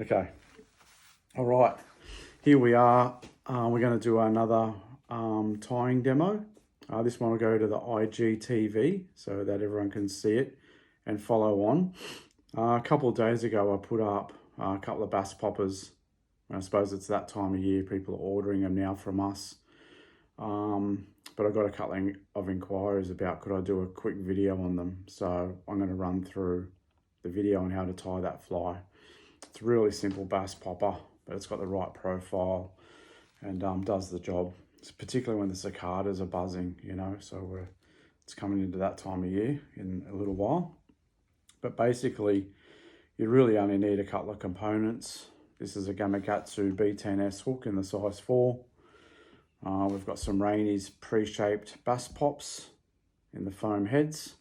Okay, all right, here we are. We're going to do another tying demo. This one will go to the IGTV so that everyone can see it and follow on. A couple of days ago, I put up a couple of bass poppers. I suppose it's that time of year, people are ordering them now from us. But I got a couple of inquiries about could I do a quick video on them. So I'm going to run through the video on how to tie that fly. It's a really simple bass popper, but it's got the right profile and does the job. It's particularly when the cicadas are buzzing, you know, so it's coming into that time of year in a little while. But basically, you really only need a couple of components. This is a Gamakatsu B10S hook in the size 4. We've got some Rainey's pre-shaped bass pops in the foam heads.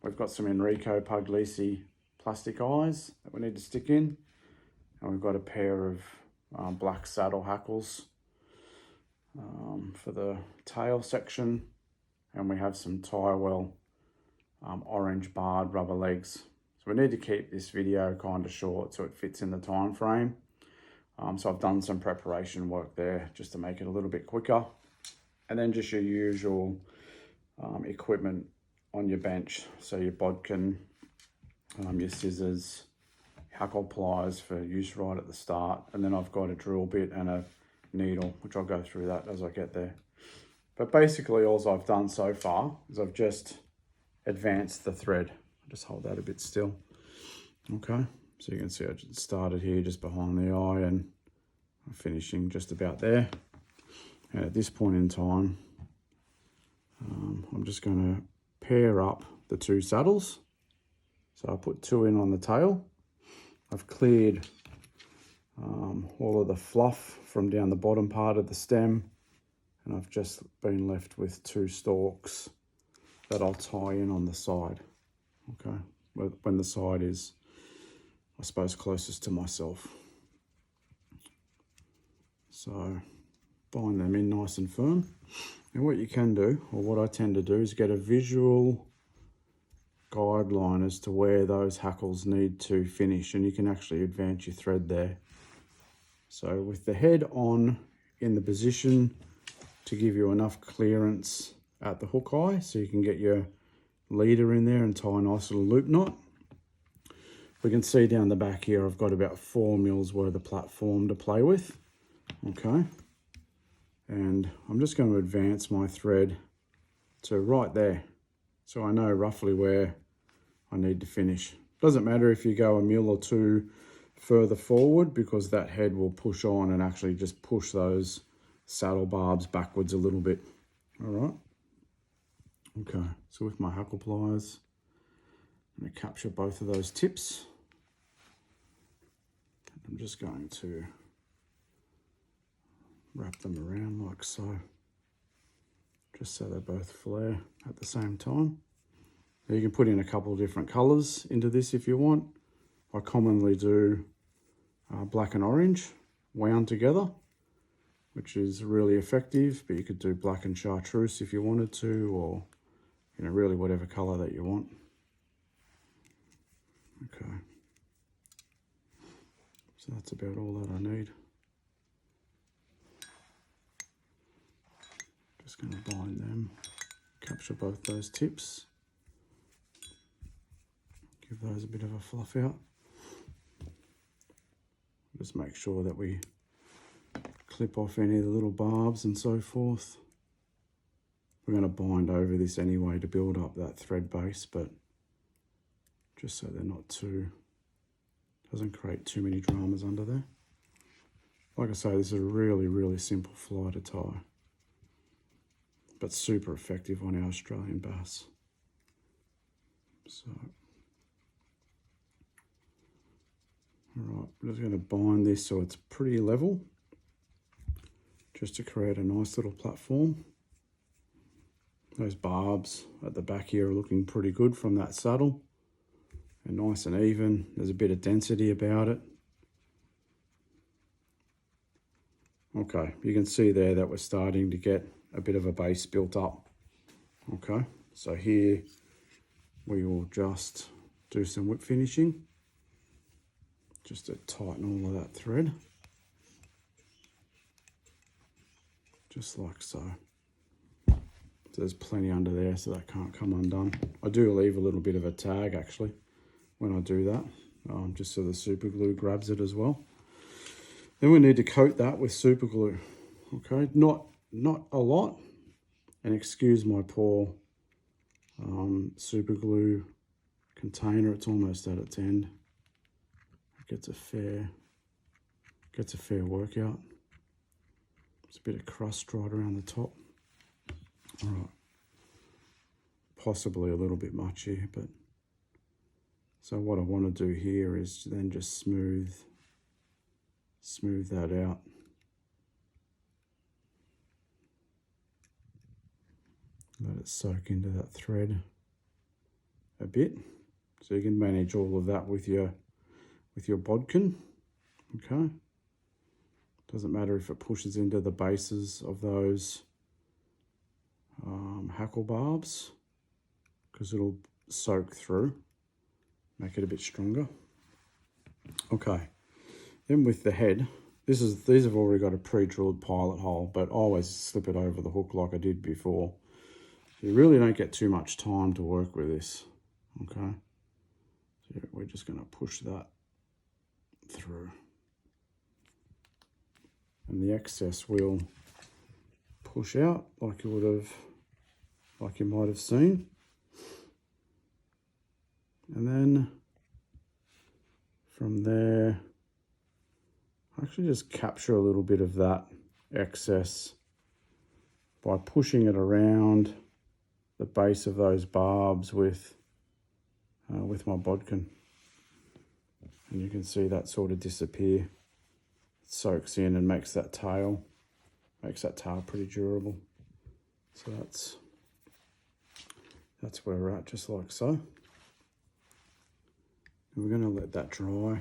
We've got some Enrico Puglisi plastic eyes that we need to stick in. And we've got a pair of black saddle hackles for the tail section. And we have some Tyrewell orange barred rubber legs. So we need to keep this video kind of short so it fits in the time frame. So I've done some preparation work there just to make it a little bit quicker. And then just your usual equipment on your bench. So your bodkin, your scissors, hackle pliers for use right at the start. And then I've got a drill bit and a needle, which I'll go through that as I get there. But basically all I've done so far is I've just advanced the thread. I'll just hold that a bit still. Okay, so you can see I just started here just behind the eye and I'm finishing just about there. And at this point in time, I'm just going to pair up the two saddles. So I put 2 in on the tail. I've cleared all of the fluff from down the bottom part of the stem, and I've just been left with 2 stalks that I'll tie in on the side. Okay, when the side is, I suppose, closest to myself. So bind them in nice and firm. And what you can do, or what I tend to do, is get a visual guideline as to where those hackles need to finish, and you can actually advance your thread there. So with the head on in the position to give you enough clearance at the hook eye so you can get your leader in there and tie a nice little loop knot. We can see down the back here I've got about 4 mils worth of platform to play with. Okay, and I'm just going to advance my thread to right there so I know roughly where I need to finish. Doesn't matter if you go a mil or 2 further forward, because that head will push on and actually just push those saddle barbs backwards a little bit. All right. Okay, so with my hackle pliers, I'm going to capture both of those tips. I'm just going to wrap them around like so, just so they both flare at the same time. Now you can put in a couple of different colours into this if you want. I commonly do black and orange wound together, which is really effective, but you could do black and chartreuse if you wanted to, or you know, really whatever colour that you want. Okay, so that's about all that I need. Just going to bind them, capture both those tips, give those a bit of a fluff out. Just make sure that we clip off any of the little barbs and so forth. We're going to bind over this anyway to build up that thread base, but just so they're not too, doesn't create too many dramas under there. Like I say, this is a really, really simple fly to tie, but super effective on our Australian bass. So, all right, I'm just going to bind this so it's pretty level, just to create a nice little platform. Those barbs at the back here are looking pretty good from that saddle. They're nice and even. There's a bit of density about it. Okay, you can see there that we're starting to get a bit of a base built up. Okay, so here we will just do some whip finishing. just to tighten all of that thread. Just like so. So there's plenty under there so that can't come undone. I do leave a little bit of a tag actually when I do that, just so the super glue grabs it as well. Then we need to coat that with super glue. Okay, not a lot, and excuse my poor super glue container. It's almost at its end. It gets a fair workout. There's a bit of crust right around the top. All right, possibly a little bit much here, but so what I want to do here is then just smooth that out. Let it soak into that thread a bit, so you can manage all of that with your bodkin. Okay, doesn't matter if it pushes into the bases of those hackle barbs, because it'll soak through, make it a bit stronger. Okay, then with the head, these have already got a pre-drilled pilot hole, but I always slip it over the hook like I did before. You really don't get too much time to work with this. Okay, so we're just going to push that through, and the excess will push out like you might have seen. And then from there, actually just capture a little bit of that excess by pushing it around the base of those barbs with my bodkin. And you can see that sort of disappear. It soaks in and makes that tail pretty durable. So that's where we're at, just like so. And we're going to let that dry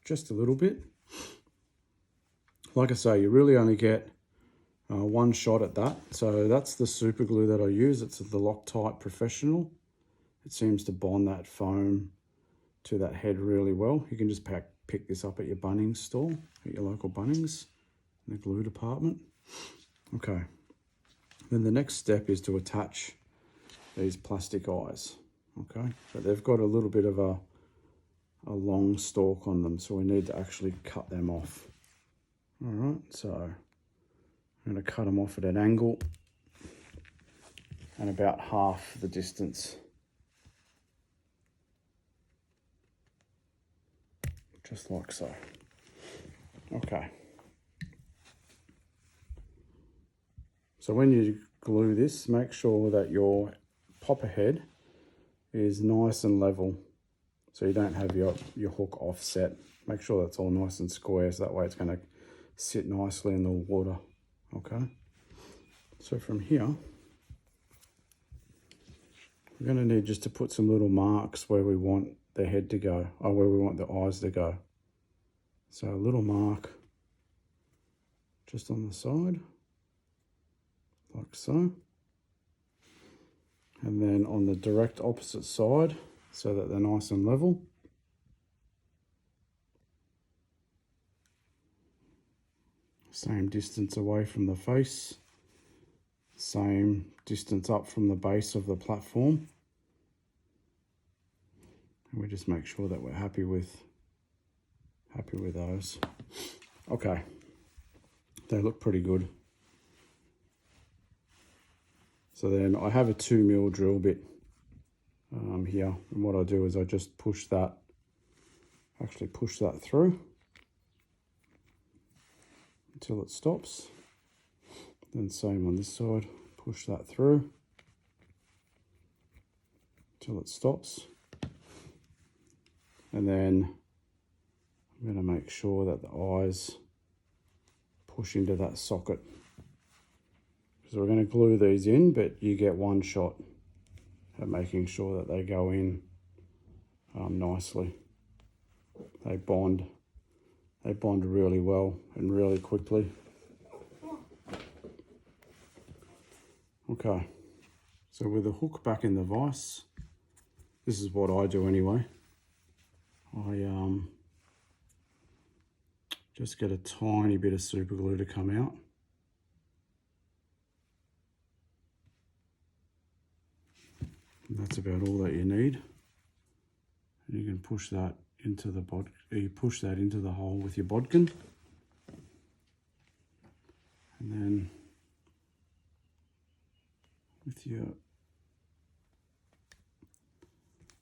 just a little bit. Like I say, you really only get one shot at that. So that's the super glue that I use. It's the Loctite Professional. It seems to bond that foam to that head really well. You can just pick this up at your Bunnings store, at your local Bunnings, in the glue department. Okay, then the next step is to attach these plastic eyes. Okay, but they've got a little bit of a long stalk on them, so we need to actually cut them off. All right, so I'm going to cut them off at an angle and about half the distance. Just like so. Okay. So when you glue this, make sure that your popper head is nice and level, so you don't have your hook offset. Make sure that's all nice and square, so that way it's going to sit nicely in the water. Okay. So from here, we're going to need just to put some little marks where we want the head to go, or where we want the eyes to go. So a little mark just on the side, like so. And then on the direct opposite side, so that they're nice and level. Same distance away from the face, same distance up from the base of the platform. And we just make sure that we're happy with those. Okay, they look pretty good. So then I have a 2mm drill bit here, and what I do is I just push that through until it stops. Then same on this side, push that through until it stops. And then I'm going to make sure that the eyes push into that socket. So we're going to glue these in, but you get one shot at making sure that they go in nicely. They bond really well and really quickly. Okay, so with the hook back in the vise, this is what I do anyway. just get a tiny bit of super glue to come out. And that's about all that you need. And you can push that into the hole with your bodkin. And then with your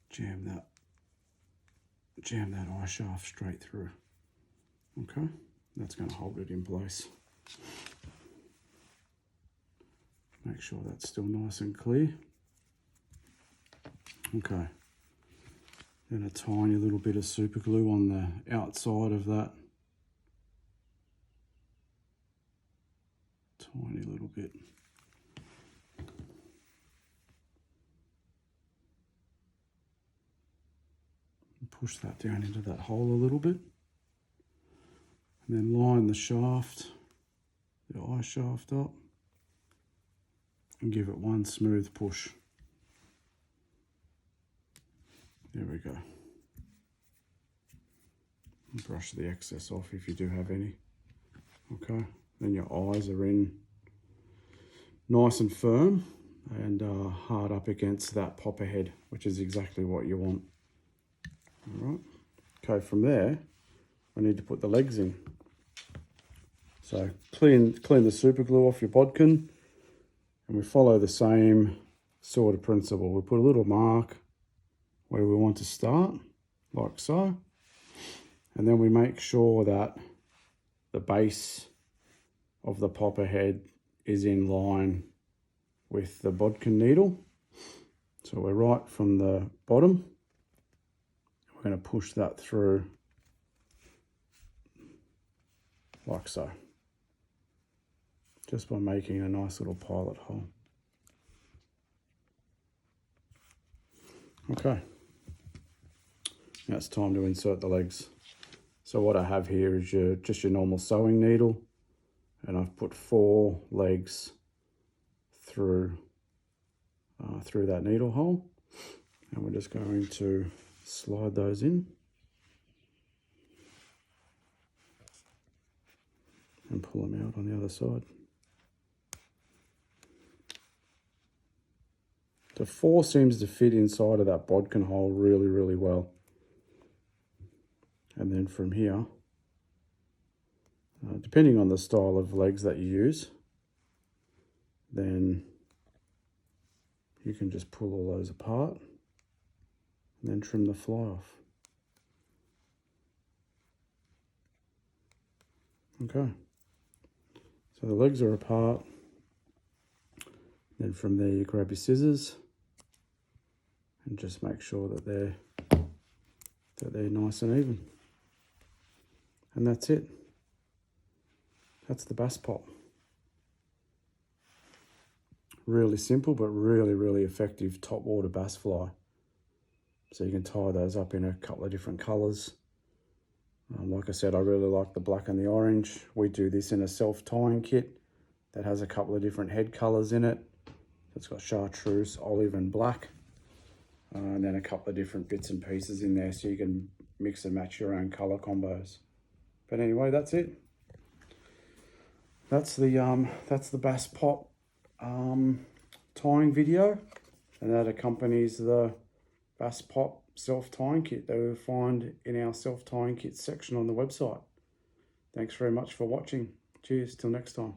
jam that eye shaft straight through. Okay, that's going to hold it in place. Make sure that's still nice and clear. Okay, then a tiny little bit of super glue on the outside of that. Tiny little bit. And push that down into that hole a little bit. And then line the shaft, the eye shaft up, and give it one smooth push. There we go. And brush the excess off if you do have any. Okay, then your eyes are in nice and firm and hard up against that popper head, which is exactly what you want. All right, okay, from there, I need to put the legs in. So clean the super glue off your bodkin, and we follow the same sort of principle. We put a little mark where we want to start, like so. And then we make sure that the base of the popper head is in line with the bodkin needle. So we're right from the bottom. We're going to push that through like so, just by making a nice little pilot hole. Okay, now it's time to insert the legs. So what I have here is just your normal sewing needle, and I've put 4 legs through that needle hole, and we're just going to slide those in and pull them out on the other side. The 4 seems to fit inside of that bodkin hole really, really well. And then from here, depending on the style of legs that you use, then you can just pull all those apart and then trim the fly off. Okay, so the legs are apart. Then from there you grab your scissors and just make sure that they're nice and even. And that's it. That's the bass pot. Really simple, but really, really effective top water bass fly. So you can tie those up in a couple of different colours. Like I said, I really like the black and the orange. We do this in a self-tying kit that has a couple of different head colours in it. It's got chartreuse, olive and black. And then a couple of different bits and pieces in there so you can mix and match your own colour combos. But anyway, that's it. That's the bass pot tying video, and that accompanies the bass pot self-tying kit that you'll find in our self-tying kit section on the website. Thanks very much for watching. Cheers, till next time.